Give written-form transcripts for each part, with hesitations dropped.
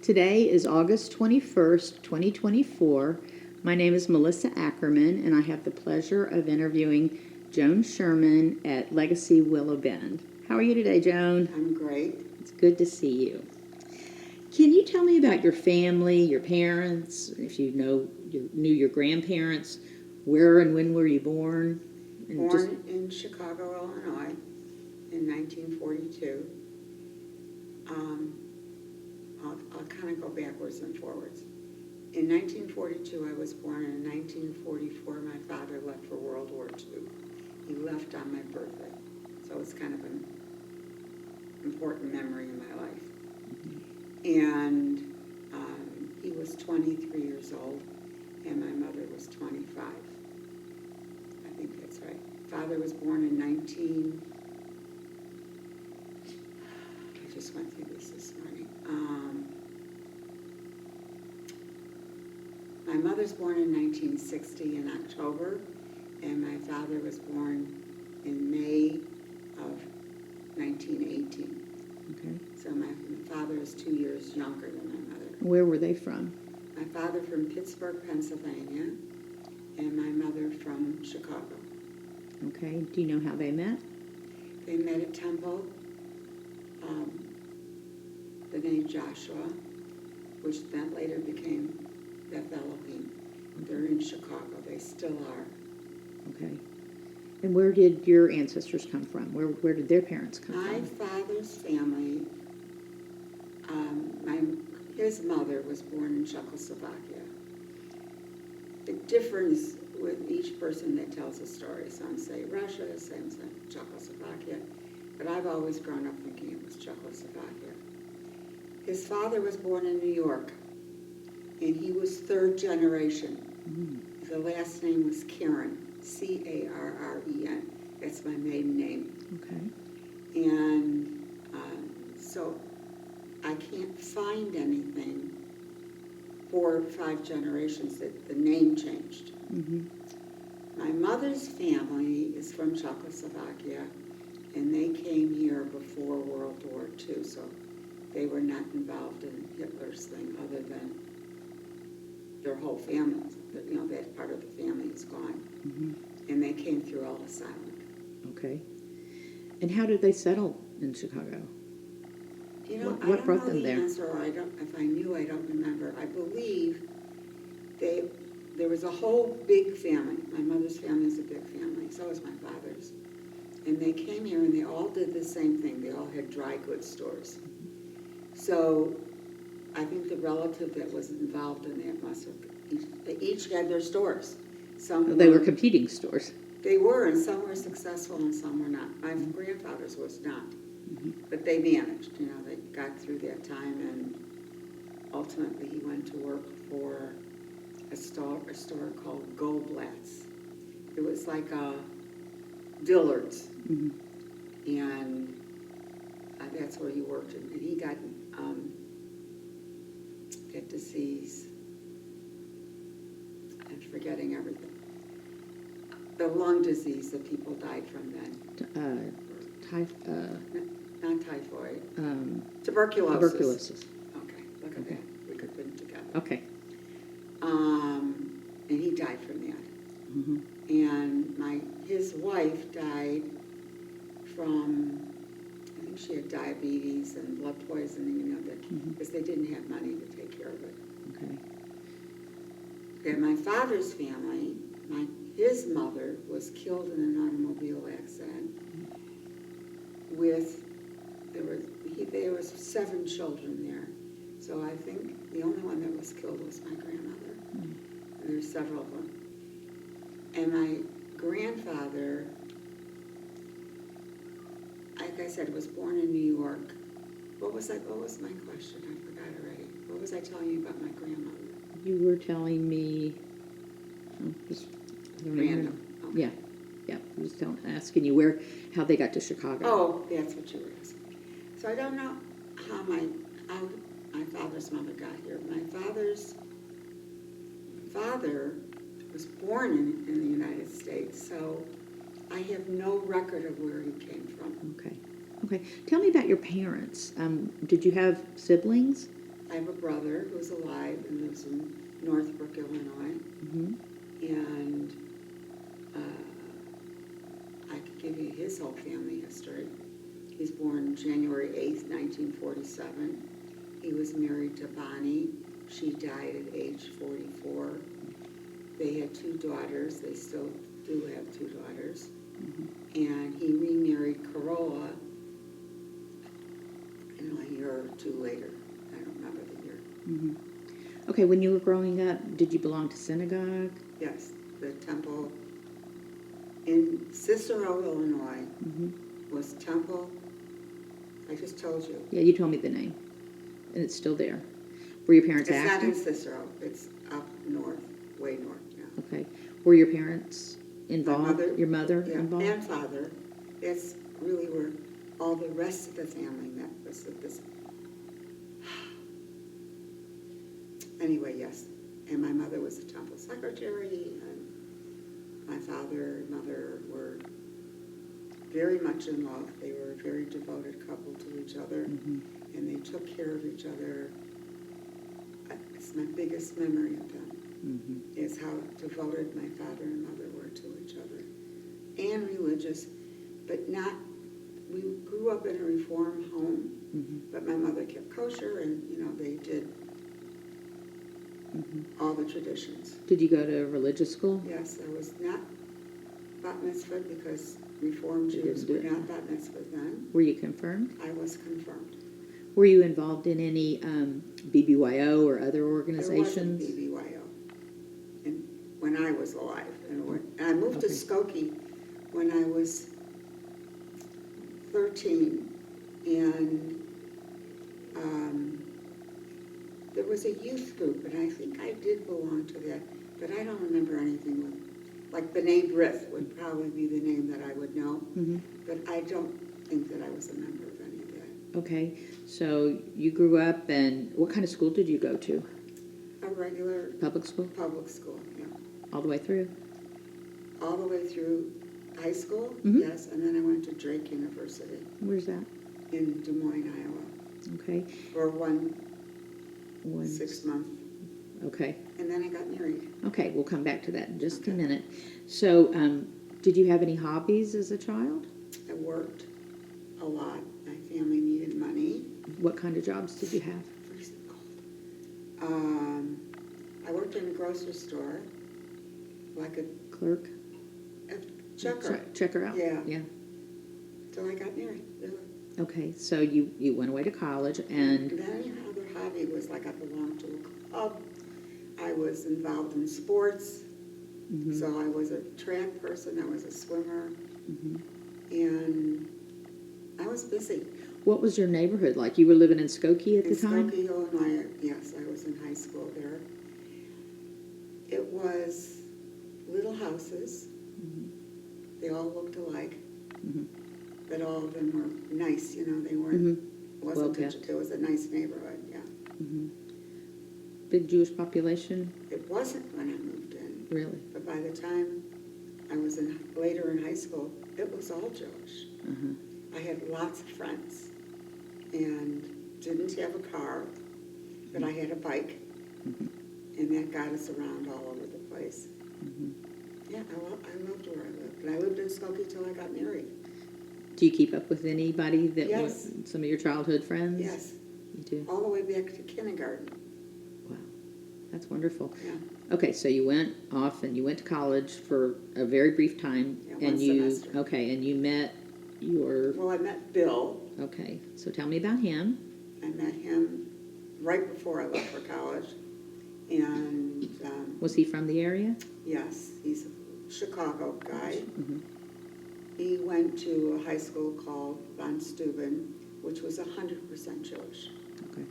Today is August 21st, 2024. My name is Melissa Ackerman, and I have the pleasure of interviewing Joan Sherman at Legacy Willow Bend. How are you today, Joan? I'm great. It's good to see you. Can you tell me about your family, your parents, if you knew your grandparents, where and when were you born? And Born in Chicago, Illinois in 1942. I'll kind of go backwards and forwards. In 1942, I was born, and in 1944, my father left for World War II. He left on my birthday, so it's kind of an important memory in my life. And he was 23 years old, and my mother was 25. I think that's right. Father was born in I just went through this morning. My mother's born in 1960 in October, and my father was born in May of 1918. Okay. So my father is 2 years younger than my mother. Where were they from? My father from Pittsburgh, Pennsylvania, and my mother from Chicago. Okay. Do you know how they met? They met at Temple, the name Joshua, which then later became Beth Elohim. They're in Chicago. They still are. Okay. And where did your ancestors come from? Where did their parents come My from? father's family, his mother was born in Czechoslovakia. The difference with each person that tells a story, some say Russia, some say Czechoslovakia, but I've always grown up thinking it was Czechoslovakia. His father was born in New York, and he was third generation. Mm. The last name was Karen, C-A-R-R-E-N. That's my maiden name. Okay. And so I can't find anything 4 or 5 generations that the name changed. Mm-hmm. My mother's family is from Czechoslovakia, and they came here before World War II, so they were not involved in Hitler's thing other than their whole family. You know, that part of the family is gone. Mm-hmm. And they came through Ellis Island. Okay. And how did they settle in Chicago? You know, What I don't brought know them the there? answer, or if I knew, I don't remember. I believe there was a whole big family. My mother's family is a big family, so is my father's. And they came here and they all did the same thing. They all had dry goods stores. So I think the relative that was involved in that must have, they each had their stores. Some They were competing stores. They were, and some were successful and some were not. My grandfather's was not. Mm-hmm. But they managed, you know, they got through that time, and ultimately he went to work for a store called Goldblatt's. It was like a Dillard's, Mm-hmm. and that's where he worked. And he got that disease. I'm forgetting everything. The lung disease that people died from then. Not typhoid. Tuberculosis. Tuberculosis. Okay, look at Okay. that. We could put it together. Okay. And he died from that. Mm-hmm. And his wife died from, I think she had diabetes and blood poisoning, you know, because they didn't have money to take care of it. Okay. And my father's family, his mother was killed in an automobile accident there was 7 children there. So I think the only one that was killed was my grandmother. And there's several of them. And my grandfather, like I said, was born in New York. What was my question? I forgot already. What was I telling you about my grandmother? You were telling me, Random. Okay. Yeah. I was asking you how they got to Chicago. Oh, that's what you were asking. So I don't know how my father's mother got here. My father's father was born in the United States, so I have no record of where he came from. Okay. Tell me about your parents. Did you have siblings? I have a brother who's alive and lives in Northbrook, Illinois. Mm-hmm. And I could give you his whole family history. He's born January 8th, 1947. He was married to Bonnie. She died at age 44. They had 2 daughters. They still do have 2 daughters. Mm-hmm. And he remarried Corolla, a year or 2 later. I don't remember the year. Mm-hmm. Okay, when you were growing up, did you belong to synagogue? Yes, the temple in Cicero, Illinois, Mm-hmm. was Temple. I just told you. Yeah, you told me the name, and it's still there. Were your parents It's not in active? Cicero. It's up north, way north, yeah. Okay. Were your parents involved? mother, Your mother Yeah, involved? and father. That's really where all the rest of the family met. Was at this. Anyway, yes. And my mother was the temple secretary, and my father and mother were very much in love. They were a very devoted couple to each other, Mm-hmm. and they took care of each other. It's my biggest memory of them, Mm-hmm. is how devoted my father and mother were to each other. And religious, but not, we grew up in a Reform home, Mm-hmm. but my mother kept kosher, and, they did Mm-hmm. all the traditions. Did you go to religious school? Yes, I was not bat mitzvahed because Reform They Jews didn't were do it. not bat mitzvahed then. Were you confirmed? I was confirmed. Were you involved in any BBYO or other There wasn't organizations? BBYO when I was alive. And I moved to Okay. Skokie when I was 13, and there was a youth group, and I think I did belong to that, but I don't remember anything with, like B'nai B'rith would probably be the name that I would know, Mm-hmm. but I don't think that I was a member of any of that. Okay, so you grew up, and what kind of school did you go to? A regular Public school? public school, yeah. All the way through? All the way through high school, Mhm. yes, and then I went to Drake University Where's that? in Des Moines, Iowa, Okay. for one One. 6 month, Okay. and then I got married. Okay, we'll come back to that in just a Okay. minute. So, did you have any hobbies as a child? I worked a lot. My family needed money. What kind of jobs did you have? Freezing cold. I worked in a grocery store, like a Clerk? checker, Checker out? Yeah. Yeah. till I got married, really. Okay, so you went away to college, and Then another hobby was like I belonged to a club. I was involved in sports. Mhm. So I was a track person, I was a swimmer, Mhm. and I was busy. What was your neighborhood like? You were living in Skokie at In the time? Skokie, Illinois, yes, I was in high school there. It was little houses. Mhm. They all looked alike, Mhm. but all of them were nice, they weren't, Mhm. wasn't Well-kept. it was a nice neighborhood, yeah. Mhm. Big Jewish population? It wasn't when I moved in, Really? but by the time I was later in high school, it was all Jewish. Uh-huh. I had lots of friends and didn't have a car, but I had a bike, Mhm. and that got us around all over the place. Mhm. Yeah, I loved where I lived. And I lived in Skokie till I got married. Do you keep up with anybody that Yes. was some of your childhood friends? Yes, You do? all the way back to kindergarten. Wow. That's wonderful. Yeah, Okay, so you went off and you went to college for a very brief time. Yeah, and one you semester. Okay, and you met your well, I met Bill. okay. So tell me about him. I met him right before I left for college. And Was he from the area? yes, he's a Chicago guy. Mhm. He went to a high school called Von Steuben, which was 100% Jewish. Okay.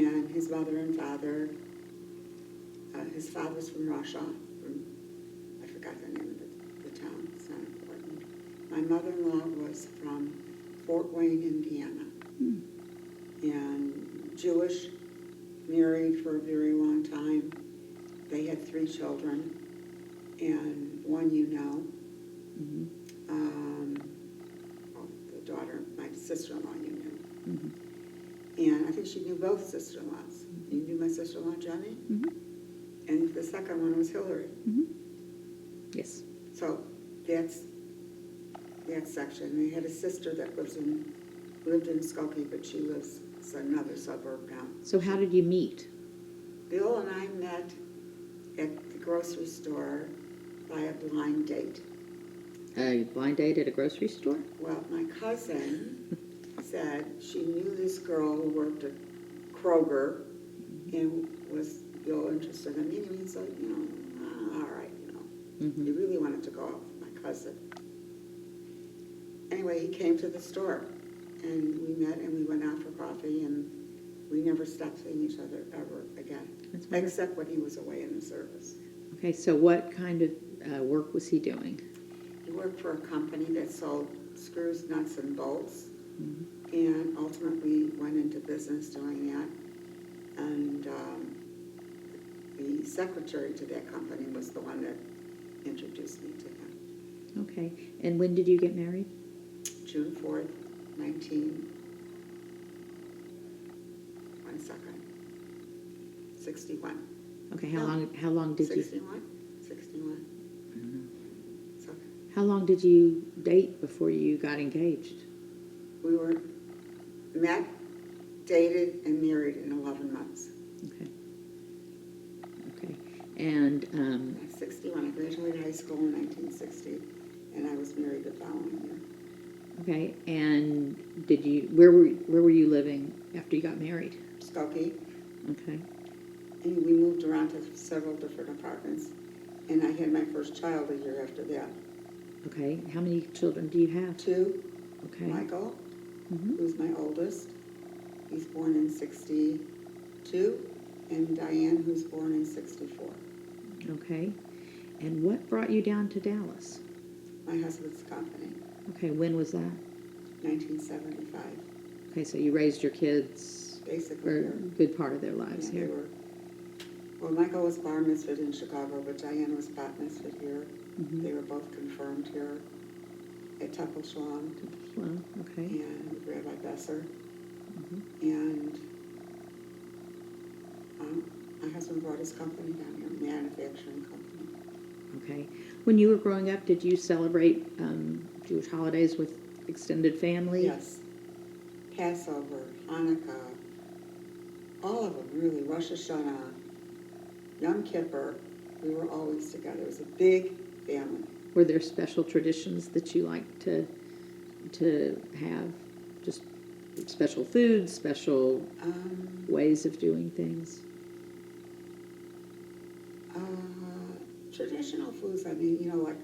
And his mother and father, his father's from Russia, I forgot the name of the town, it's not important. My mother-in-law was from Fort Wayne, Indiana, Hmm. and Jewish, married for a very long time. They had 3 children, and one Mhm. the daughter, my sister-in-law, Mhm. And I think she knew both sister-in-laws. You knew my sister-in-law, Jenny? Mm-hmm. And the second one was Hillary. Mm-hmm. Yes. So that's that section. They had a sister that lived in Skokie, but she lives in another suburb now. So how did you meet? Bill and I met at the grocery store by a blind date. A blind date at a grocery store? Well, my cousin said she knew this girl who worked at Kroger and was Bill interested in meeting me. So, all right, Mm-hmm. He really wanted to go out with my cousin. Anyway, he came to the store and we met and we went out for coffee and we never stopped seeing each other ever again, That's wonderful. except when he was away in the service. Okay, so what kind of work was he doing? He worked for a company that sold screws, nuts, and bolts, Mm-hmm. and ultimately went into business doing that. And the secretary to that company was the one that introduced me to him. Okay, and when did you get married? June 4th, 61. Okay, No. how long did you 61? 61. So how long did you date before you got engaged? we were met, dated, and married in 11 months. Okay. Okay, and At 61, I graduated high school in 1960, and I was married the following year. okay, and where were you living after you got married? Skokie, Okay. and we moved around to several different apartments, and I had my first child a year after that. Okay, how many children do you have? 2, Okay. Michael, Mm-hmm. who's my oldest. He's born in 62, and Diane, who's born in 64. Okay, and what brought you down to Dallas? My husband's company, Okay, when was that? 1975. Okay, so you raised your kids Basically, for a here. good part of their lives Yeah, here. they were. Well, Michael was bar mitzvahed in Chicago, but Diane was bat mitzvahed here. Mm-hmm. They were both confirmed here at Temple Shalom Well, okay. and with Rabbi Besser. Mm-hmm. And my husband brought his company down here, manufacturing company. Okay. When you were growing up, did you celebrate Jewish holidays with extended family? Yes. Passover, Hanukkah, all of them really, Rosh Hashanah, Yom Kippur, we were always together. It was a big family. Were there special traditions that you liked to have? Just special foods, special ways of doing things? Traditional foods, I mean, like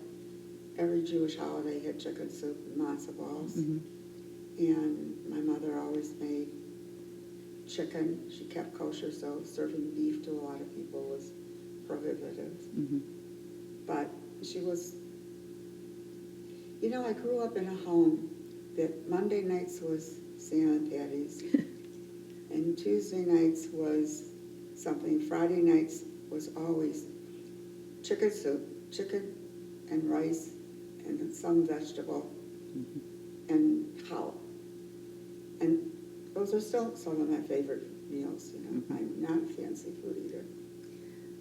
every Jewish holiday had chicken soup and matzo balls. Mm-hmm. And my mother always made chicken. She kept kosher, so serving beef to a lot of people was prohibitive. Mm-hmm. But she was, I grew up in a home that Monday nights was salmon patties, and Tuesday nights was something. Friday nights was always chicken soup, chicken and rice, and then some vegetable, Mm-hmm. and challah. And those are still some of my favorite meals, Mm-hmm. I'm not a fancy food eater.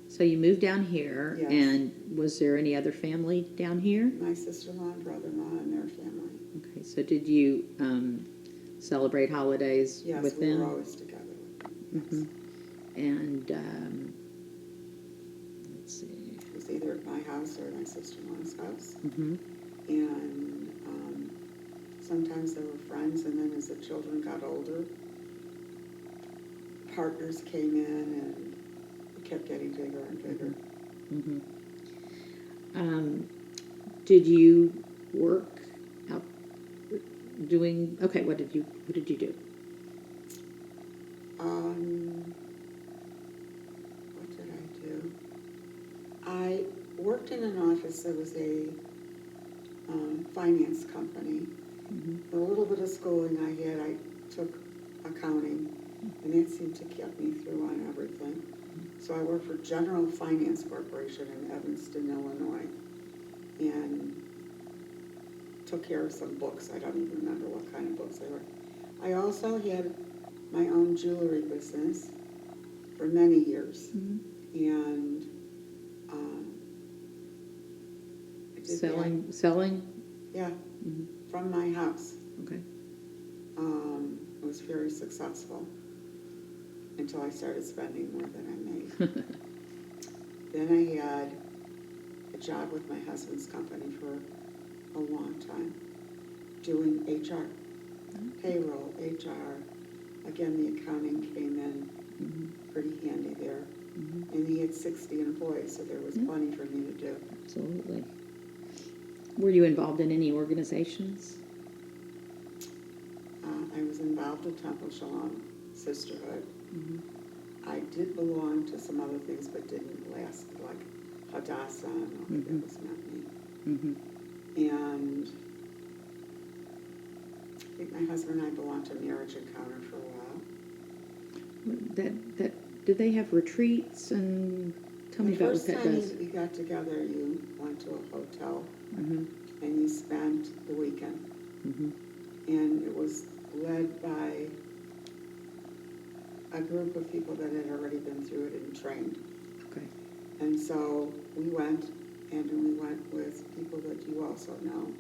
So you moved down here, Yes. and was there any other family down here? My sister-in-law and brother-in-law and their family. Okay, so did you celebrate holidays Yes, with we them? were always together with them. Yes. Mm-hmm. And let's see. It was either at my house or at my sister-in-law's house. Mm-hmm. And sometimes there were friends, and then as the children got older, partners came in, and it kept getting bigger and bigger. Mm-hmm. Did you work out doing? Okay, what did you do? What did I do? I worked in an office that was a finance company. Mm-hmm. The little bit of schooling I had, I took accounting, and that seemed to keep me through on everything. So I worked for General Finance Corporation in Evanston, Illinois, and took care of some books. I don't even remember what kind of books they were. I also had my own jewelry business for many years. Mhm. And I did Selling? yeah, Mhm. from my house. Okay. It was very successful until I started spending more than I made. Then I had a job with my husband's company for a long time, doing HR, payroll, HR. Again, the accounting came in Mhm. pretty handy there. Mhm. And he had 60 employees, so there was Yeah. plenty for me to do. Absolutely. Were you involved in any organizations? I was involved with Temple Shalom Sisterhood. Mhm. I did belong to some other things, but didn't last, like Hadassah and all that. That was not me. Mhm. And I think my husband and I belonged to Marriage Encounter for a while. Do they have retreats, and tell me The about what first that time does? we got together, you went to a hotel Mhm. and you spent the weekend. Mhm. And it was led by a group of people that had already been through it and trained. Okay. And so we went, and we went with people that you also know,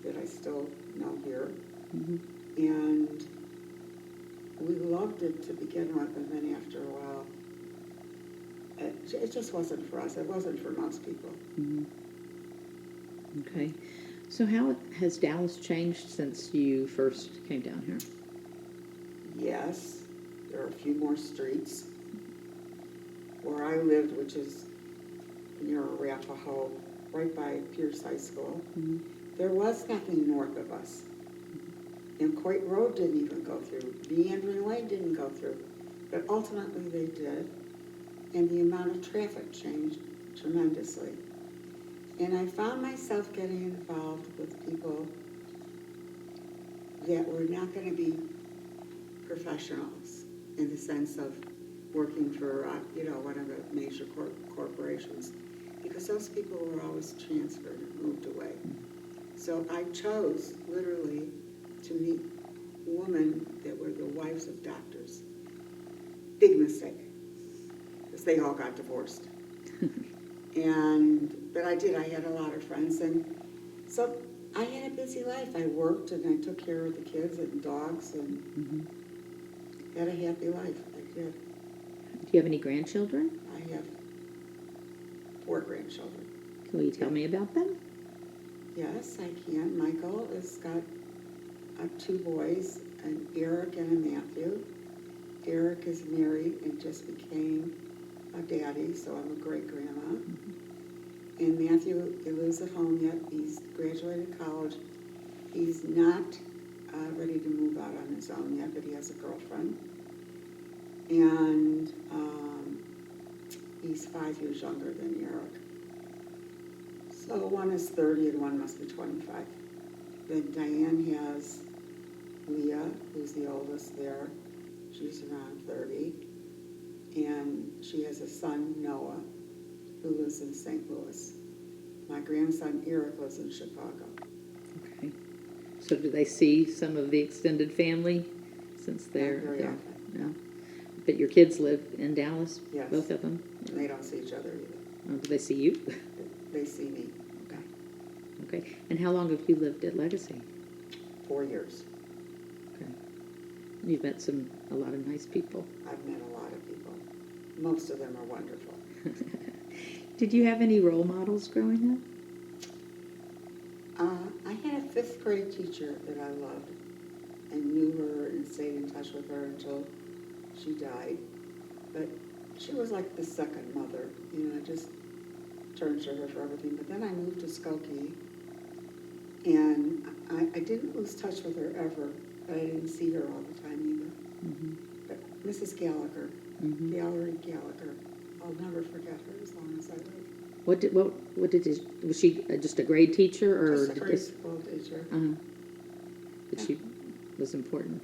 that I still know here. Mhm. And we loved it to begin with, and then after a while, it just wasn't for us. It wasn't for most people. Mhm. Okay. So how has Dallas changed since you first came down here? Yes, there are a few more streets. Where I lived, which is near Arapahoe, right by Pierce High School, Mhm. there was nothing north of us. And Coit Road didn't even go through. Meandering Way didn't go through. But ultimately they did. And the amount of traffic changed tremendously. And I found myself getting involved with people that were not going to be professionals in the sense of working for, one of the major corporations. Because those people were always transferred and moved away. So I chose, literally, to meet women that were the wives of doctors. Big mistake, because they all got divorced. But I did, I had a lot of friends, and so I had a busy life. I worked, and I took care of the kids and dogs, and Mhm. had a happy life. I did. Do you have any grandchildren? I have 4 grandchildren. Will you tell me about them? Yes, I can. Michael has got 2 boys, an Eric and a Matthew. Eric is married and just became a daddy, so I'm a great-grandma. And Matthew, he lives at home yet. He's graduated college. He's not ready to move out on his own yet, but he has a girlfriend. And he's 5 years younger than Eric. So one is 30 and one must be 25. Then Diane has Leah, who's the oldest there. She's around 30. And she has a son, Noah, who lives in St. Louis. My grandson, Eric, lives in Chicago. Okay. So do they see some of the extended family since they're Not very there? often. No. But your kids live in Dallas? Yes. Both of them? And they don't see each other either. Oh, do they see you? They see me. Okay. Okay. And how long have you lived at Legacy? 4 years. Okay. You've met a lot of nice people. I've met a lot of people. Most of them are wonderful. Did you have any role models growing up? I had a 5th grade teacher that I loved and knew her and stayed in touch with her until she died. But she was like the second mother. I just turned to her for everything. But then I moved to Skokie, and I didn't lose touch with her ever, but I didn't see her all the time either. Mm-hmm. But Mrs. Gallagher, Mm-hmm. Gallery Gallagher, I'll never forget her as long as I live. Was she just a grade teacher, or Just a grade school teacher. But she was important?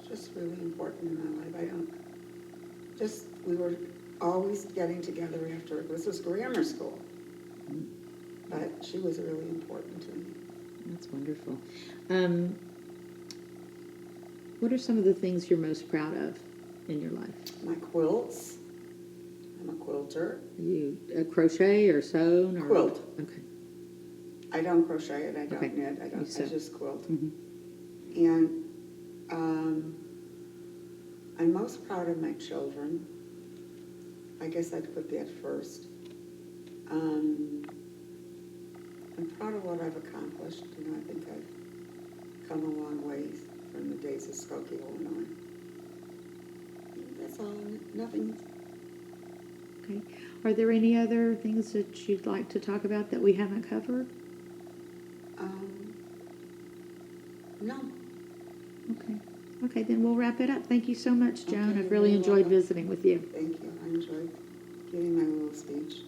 Just really important in my life. We were always getting together after, this was grammar school. But she was really important to me. That's wonderful. What are some of the things you're most proud of in your life? My quilts. I'm a quilter. You crochet or sew? Or? Quilt. Okay. I don't crochet it. I don't Okay. knit. I You sew. just quilt. Mm-hmm. And I'm most proud of my children. I guess I'd put that first. I'm proud of what I've accomplished. You know, I think I've come a long way from the days of Skokie, Illinois. That's all. Nothing. Okay. Are there any other things that you'd like to talk about that we haven't covered? No. Okay. Okay, then we'll wrap it up. Thank you so much, Joan. Okay, I've really you're enjoyed welcome. visiting with you. Thank you. I enjoyed giving my little speech.